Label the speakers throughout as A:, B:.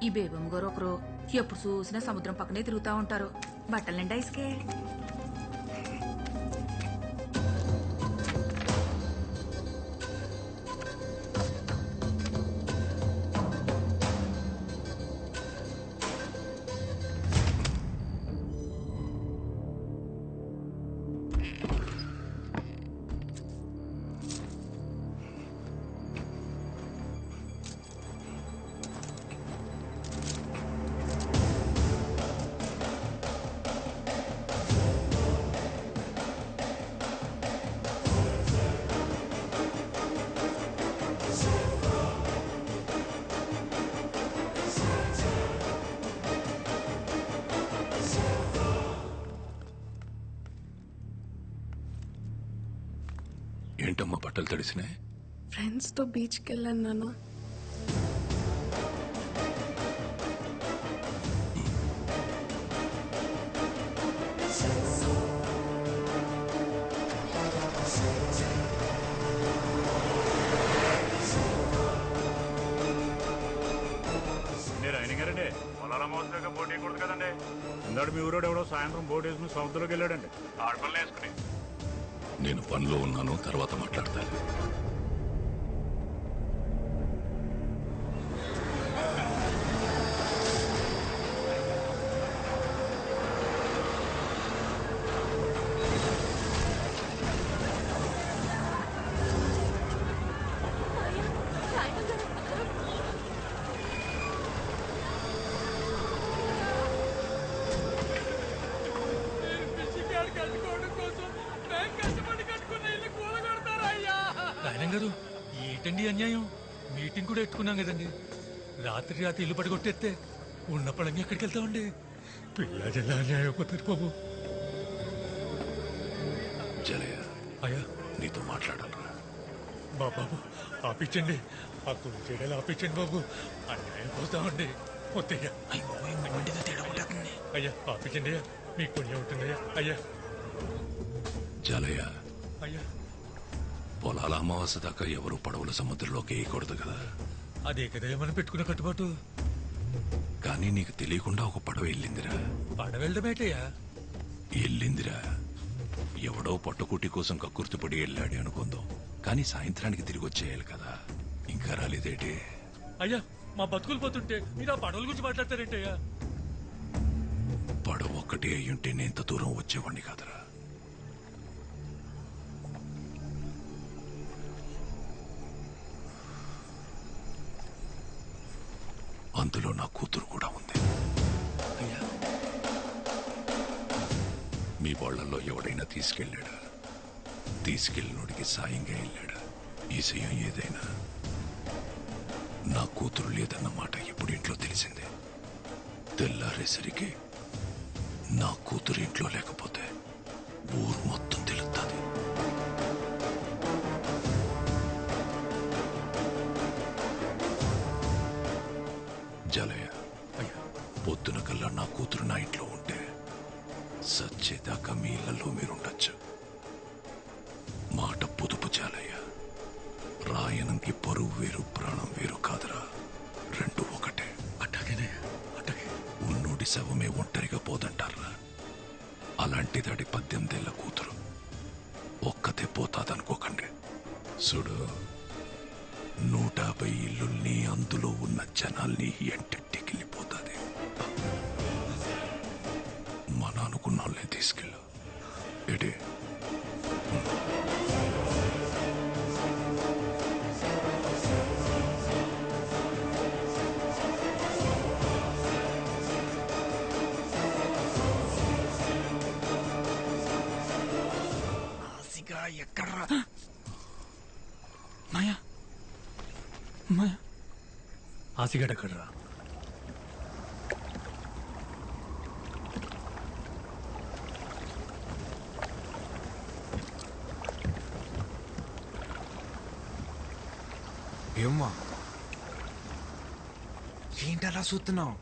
A: ఈ బేబమ్మ గారు ఒకరు ఎప్పుడు చూసినా సముద్రం పక్కనే తిరుగుతా ఉంటారు. బట్టలు నిండా ఇసుకే.
B: ఏంటమ్మా బట్టలు తడిసినాయి?
C: ఫ్రెండ్స్ తో బీచ్కి వెళ్ళాను నాన్న.
D: మీరు ఆయన గారండి పొలాల మోసగా బోట్ వేయకూడదు కదండి. ఇందాడు మీ ఊరోడు ఎవడో సాయంత్రం బోట్ వేసుకుని సముద్రంలోకి వెళ్ళాడండి. ఆడపల్లి వేసుకుని.
B: నేను పనిలో ఉన్నాను, తర్వాత మాట్లాడతాను.
E: రాయన గారు ఏంటండి అన్యాయం? మీటింగ్ కూడా ఎట్టుకున్నాం కదండి. రాత్రి ఇల్లు పడిగొట్టేస్తే ఉన్న పడంగా ఎక్కడికి వెళ్తామండి? పిల్ల జల్లా అన్యాయం అయిపోతుంది బాబు.
B: జలయ్య,
E: అయ్యా
B: నీతో మాట్లాడాలరా.
E: బాబు ఆపించండి, ఆ కుడి చేయడాలు ఆపించండి బాబు. అన్యాయం పోతామండి. వద్దయ్యా, అయ్యా ఆపించండి అయ్యా, మీకు పుణ్యం ఉంటుందయ్యా. అయ్యా
B: జలయ్య,
E: అయ్యా
B: పొలాల అమావాస్య దాకా ఎవరు పడవల సముద్రంలోకి వేయకూడదు కదా.
E: అదే కదయ్యా మనం పెట్టుకున్న కట్టుబాటు.
B: కానీ నీకు తెలియకుండా ఒక పడవ వెళ్ళిందిరా.
E: పడవెళ్ళడమేటయ్యా?
B: వెళ్ళిందిరా. ఎవడో పట్టుకుట్టి కోసం కక్కుర్తిపడి వెళ్ళాడు అనుకుందాం, కానీ సాయంత్రానికి తిరిగి వచ్చేయాలి కదా. ఇంకా రాలేదేటి?
E: అయ్యా మా బతుకులు పోతుంటే మీరు ఆ పడవల గురించి మాట్లాడతారేంటయ్యా?
B: పడవ ఒక్కటే అయ్యుంటే నేను ఇంత దూరం వచ్చేవాడిని కాదురా. అందులో నా కూతురు కూడా ఉంది. మీ వాళ్ళల్లో ఎవడైనా తీసుకెళ్ళాడా? తీసుకెళ్ళినోడికి సాయంగా వెళ్ళాడా? ఈసయం ఏదైనా నా కూతురు లేదన్న మాట ఇప్పుడు ఇంట్లో తెలిసిందే. తెల్లారేసరికి నా కూతురు ఇంట్లో లేకపోతే ఊరు మొత్తం తెలుస్తుంది. జలయ్య, పొద్దున కల్లా నా కూతురు నా ఇంట్లో ఉంటే సచ్చేదాకా మీ ఇళ్లలో మీరుండొచ్చు. మాట పొదుపు జాలయ్య. రాయనంకి పరువు వేరు, ప్రాణం వేరు కాదురా. రెండు ఒకటే.
E: అట్టాగేనే అట్టాగే.
B: ఉన్నోడి శవమే ఒంటరిగా పోదంటారా. అలాంటిదాడి 18 ఏళ్ల కూతురు ఒక్కతే పోతాదనుకోకండి. చూడు, 150 ఇల్లుల్ని, అందులో ఉన్న జనాల్ని ఎంటెట్టికెళ్ళిపోతుంది. మన అనుకున్న వాళ్ళని తీసుకెళ్ళు. ఏడే
F: ఎక్కడ్రా మాయా? మాయా
E: ఆసిగడ్ ఎక్కడ్రా?
F: ఏమ్మా ఏంటలా చూస్తున్నావు?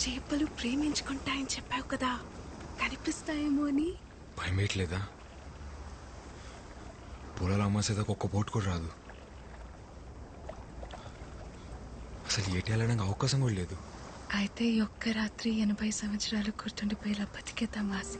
C: చేపలు ప్రేమించుకుంటాయని చెప్పావు కదా, కనిపిస్తాయేమో అని.
F: భయమేయట్లేదా? పొలాల అమ్మాసేదాకా ఒక్క పోటు కూడా రాదు. అసలు ఏటి వెళ్ళడానికి అవకాశం కూడా లేదు.
C: అయితే ఈ ఒక్క రాత్రి 80 సంవత్సరాలు గుర్తుండిపోయేలా బతికేద్దాం వాసి.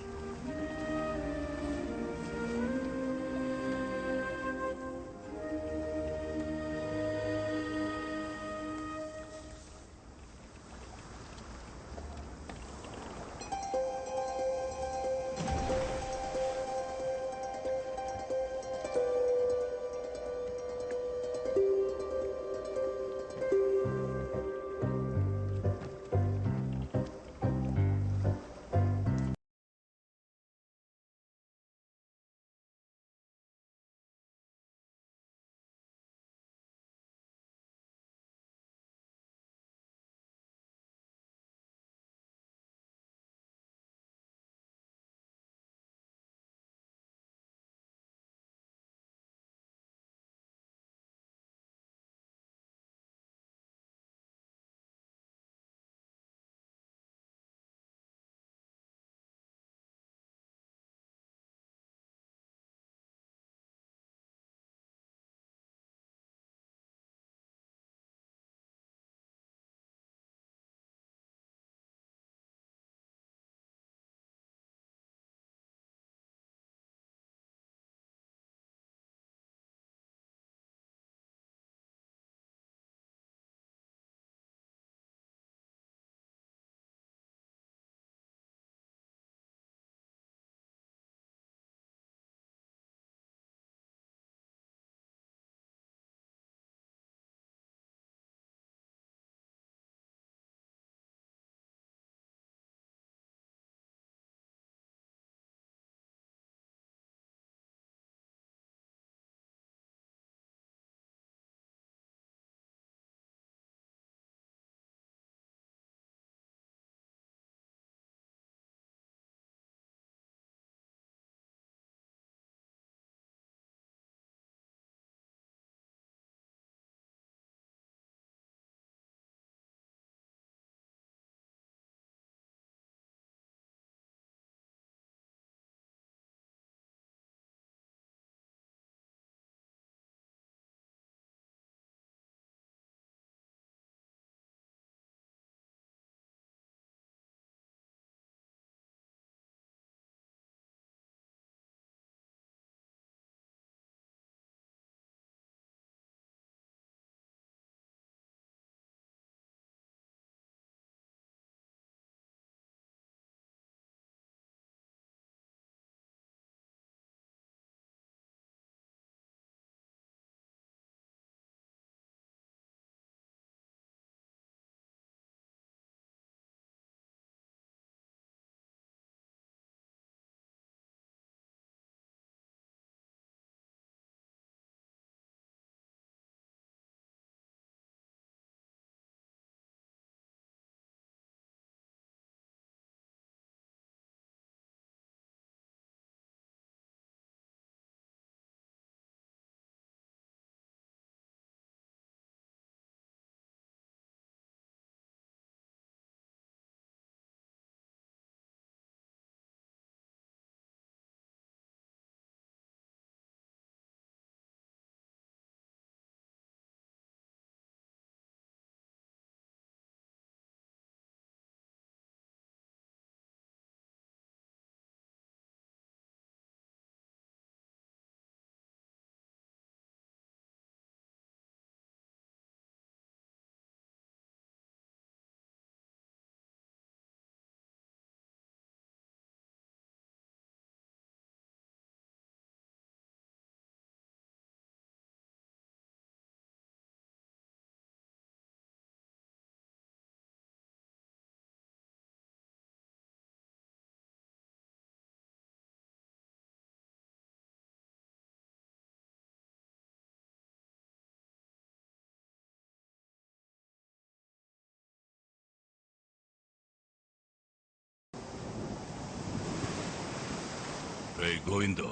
B: రే గోవిందో,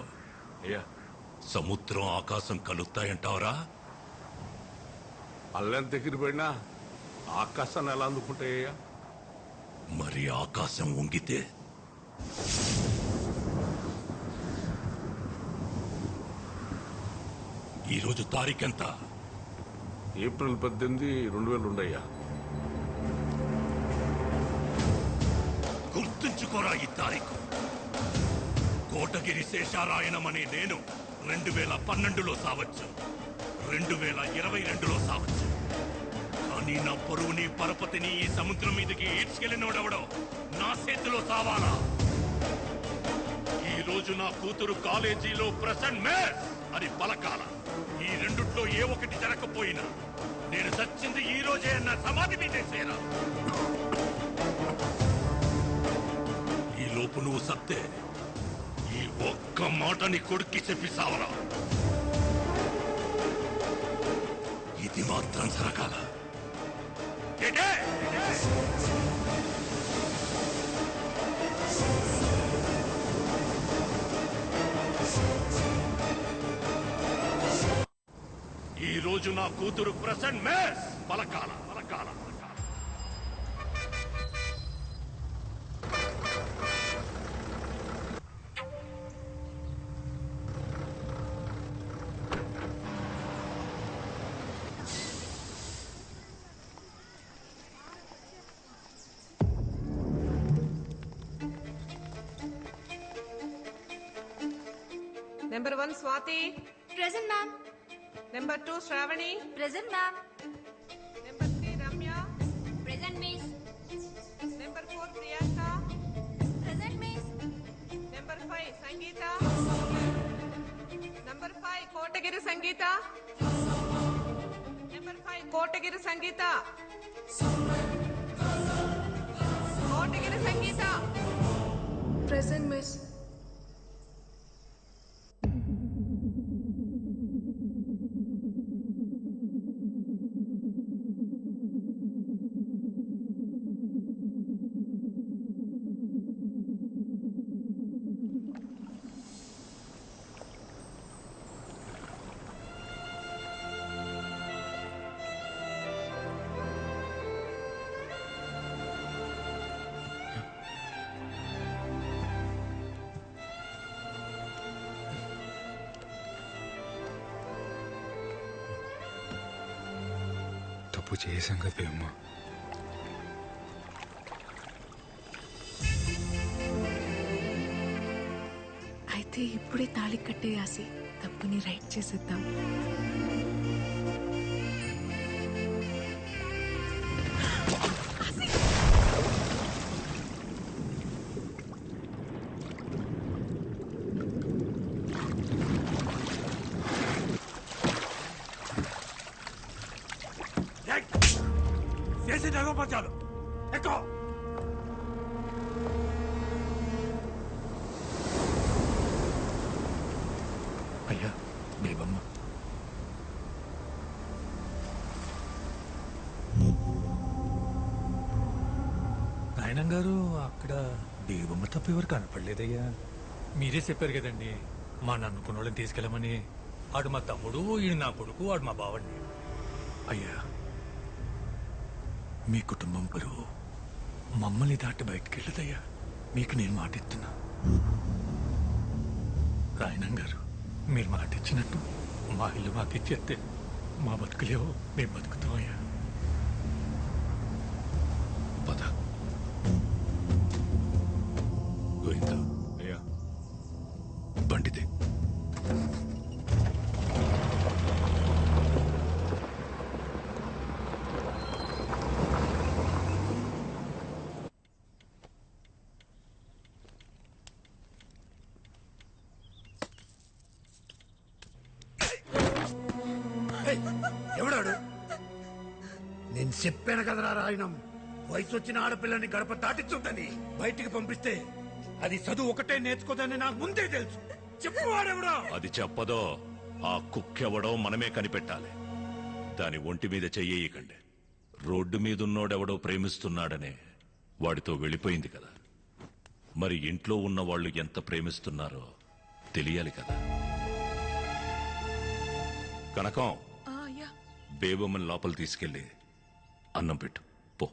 G: అయ్యా
B: సముద్రం ఆకాశం కలుస్తాయంటావరా?
G: అల్లం దగ్గర పడినా ఆకాశాన్ని ఎలా అందుకుంటాయ్యా?
B: మరి ఆకాశం వంగితే? ఈరోజు తారీఖెంత?
G: ఏప్రిల్ 18, 2002 అయ్యా.
B: గుర్తుంచుకోరా ఈ తారీఖు. కోటగిరి శేషారాయణమనే నేను 2012లో సావచ్చు, 2022లో సావచ్చు. కానీ నా పరువుని పరపతిని ఈ సముద్రం మీదకి ఈడ్చుకెళ్ళినోడెవడో నా చేతిలో సావాలా. ఈ రోజు నా కూతురు కాలేజీలో ప్రెసెంట్ మేస్ అని పలకాల. ఈ రెండుట్లో ఏ ఒకటి జరగకపోయినా నేను చచ్చింది ఈ రోజే అన్న సమాధి మీదేసేరా. ఈ లోపు నువ్వు సత్తే ఈ ఒక్క మాటని కొడుక్కి చెప్పి సావరా. ఇది మాత్రం జరగాల. ఏటే? ఈ రోజు నా కూతురు ప్రెసెంట్ మేస్ పలకాల పలకాల పలకాల.
H: Number 1 Swati.
A: Present ma'am.
H: Number 2 Shravani.
A: Present ma'am.
H: Number 3 Ramya.
A: Present miss.
H: Number 4 Priyanka.
A: Present miss.
H: Number 5 Sangeeta. Number 5 Kotagiri Sangeeta. Number 5 Kotagiri Sangeeta. Kotagiri Sangeeta.
C: Present miss.
F: తప్పు చేశాం కదా అమ్మా.
C: అయితే ఇప్పుడే తాళి కట్టేయాసి తప్పుని రైట్ చేసేద్దాం.
B: చేసి నగపరచాలు ఎక్కువ.
E: అయ్యా బేబమ్మ. నాయనం గారు అక్కడ బేబమ్మ తప్ప ఎవరు కనపడలేదయ్యా. మీరే చెప్పారు కదండి మా నన్నుకున్న వాళ్ళని తీసుకెళ్ళమని. ఆడు మా తమ్ముడు, ఈడు నా కొడుకు, ఆడు మా బావండి. అయ్యా మీ కుటుంబం పరువు మమ్మల్ని దాటి బయటికి వెళ్ళదయ్యా. మీకు నేను మాట ఇస్తున్నా. రాయణం గారు మీరు మాట ఇచ్చినట్టు మా ఇల్లు మాకు ఇచ్చేస్తే మా బతుకులేవో మేము బతుకుతామయ్యా.
B: పద గోవిందా. అయ్యా బండితే.
I: ఎవడాడు? నేను చెప్పాను కదరా రాయణం, వయసు వచ్చిన ఆడపిల్లని గడప దాటించుంటని. బయటికి పంపిస్తే అది చదువు ఒకటే నేర్చుకోదని నాకు ముందే తెలుసు. చెప్పువాడెవడా?
B: అది చెప్పదో ఆ కుక్కెవడో మనమే కనిపెట్టాలి. దాని ఒంటి మీద చెయ్యకండి. రోడ్డు మీదున్నోడెవడో ప్రేమిస్తున్నాడనే వాడితో వెళ్ళిపోయింది కదా. మరి ఇంట్లో ఉన్న వాళ్ళు ఎంత ప్రేమిస్తున్నారో తెలియాలి కదా. కనకం, బేబమ్మని లోపల తీసుకెళ్లి అన్నం పెట్టు పో.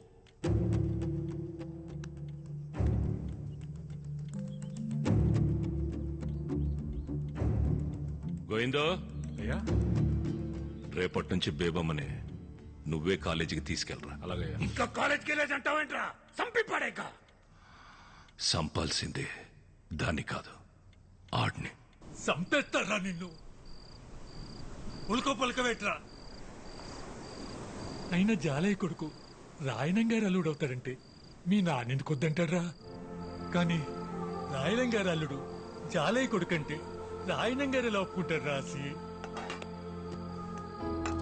B: గోవిందో,
E: అయ్యా
B: రేపటి నుంచి బేబమ్మని నువ్వే కాలేజీకి తీసుకెళ్ళరా.
G: అలాగే
I: ఇంకా కాలేజ్కి వెళ్ళేది అంటావేంట్రా? చంపి పడేక.
B: సంపాల్సిందే దాన్ని కాదు, ఆడిని.
E: చంపేస్తారా నిన్ను? ఉల్కో పలకవేట్రా. అయినా జాలయ్య కొడుకు రాయనం గారు అల్లుడవుతాడంటే మీ నాన్నెందుకు వద్దంటాడ్రా? కానీ రాయనం గారు అల్లుడు జాలయ్య కొడుకంటే రాయనం గారు ఎలా ఒప్పుకుంటారు ఆసి?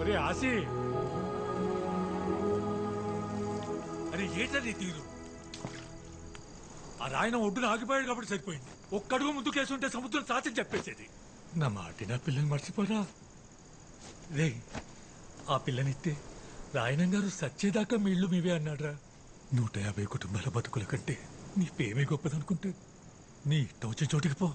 E: అరే ఆసి, అరే ఏటది తీరు? ఆ రాయనం ఒడ్డున ఆగిపోయాడు కాబట్టి సరిపోయింది. ఒక్కడుగు ముందు కేసుంటే సముద్రం సాచి చెప్పేసేది. నా మాట నా పిల్లని మర్చిపోరా రే. ఆ పిల్లనిస్తే రాయనం గారు సచ్చేదాకా మీ ఇల్లు మీవే అన్నాడ్రా. 150 కుటుంబాల బతుకుల కంటే నీ పేమే గొప్పదనుకుంటే నీ ఇష్టం వచ్చిన చోటికి పో.